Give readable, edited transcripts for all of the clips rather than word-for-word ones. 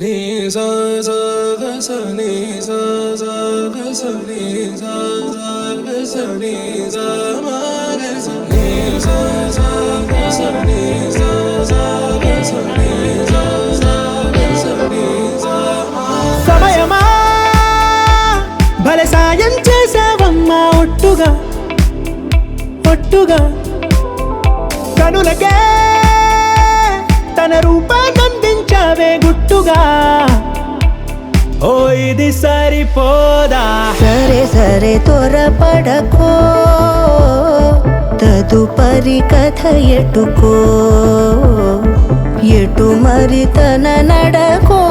నీ సా సా గ స నీ సా సా గ స నీ సా సా గ స నీ సా మా గ స నీ సా సా గ స నీ సా సా గ స నీ సా సా గ స నీ సా మా సమయమా భలే సాయం చేసావమ్మా ఒట్టుగా ఒట్టుగా కనులకే తన రూపాన్నందించావే గుట్టుగా ఓ ఇది సరిపోదా సరే సరే త్వరపడకో తదుపరి కథ ఎటుకో ఎటు మరి తన నడకో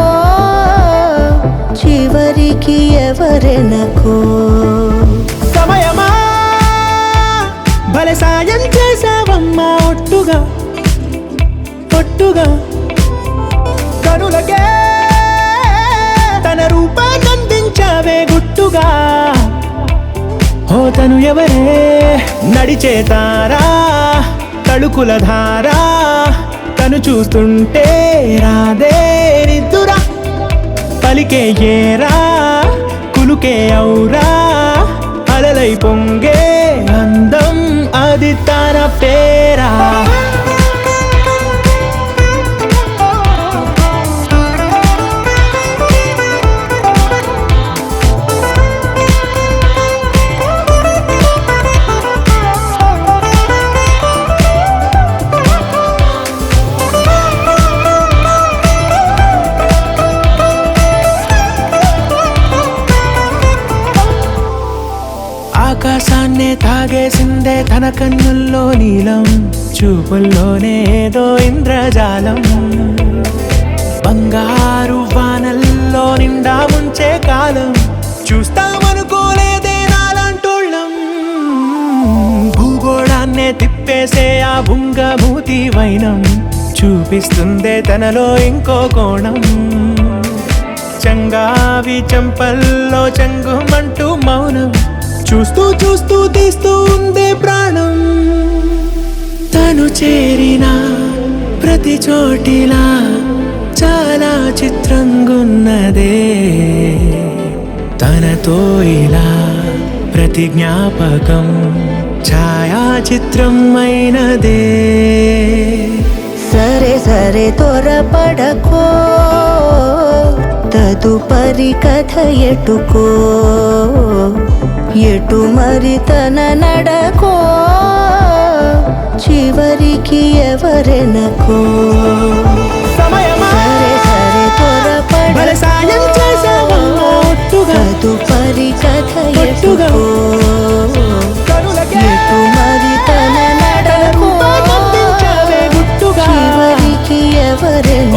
చివరికి ఎవరెనకో సమయమా భలే సాయం చేసావమ్మా ఒట్టుగా ఒట్టుగా కనులకే తన రూపాన్నందించావే గుట్టుగా ఓ తను ఎవరే నడిచే తారా తళుకుల ధారా తను చూస్తుంటే రాదే నిద్దురా పలికే ఏరా కులుకే ఔరా అలలై పొంగే అందం అది తన పేరా ఆకాశాన్నే తాగేసిందే తన కన్నుల్లో నీలం చూపుల్లోనే ఏదో ఇంద్రజాలం బంగారు వానల్లో నిండా ముంచే కాలం చూస్తామనుకోలేదే నాలాంటోళ్ళం భూగోళాన్నే తిప్పేసే ఆ బుంగమూతి వైనం చూపిస్తుందే తనలో ఇంకో కోణం చంగావి చంపల్లో చంగుమంటూ మౌనం చూస్తూ చూస్తూ తీస్తూ ఉందే ప్రాణం తను చేరిన ప్రతి చోటిలా చాలా చిత్రంగున్నదే తనతో ఇలా ప్రతి జ్ఞాపకం ఛాయాచిత్రం అయినదే సరే సరే త్వరపడకో తదుపరి కథ ఎటుకో ఎటు మరి తన నడకో చివరికి ఎవరెనకో సమయమా సరే సరే భలే సాయం చేసావమ్మా ఒట్టుగా తదుపరి కథ ఒట్టుగా ఎటుకో కనులకే ఎటు మరి తన నడకో రూపాన్నందించావే గుట్టుగా చివరికి ఎవరెనకో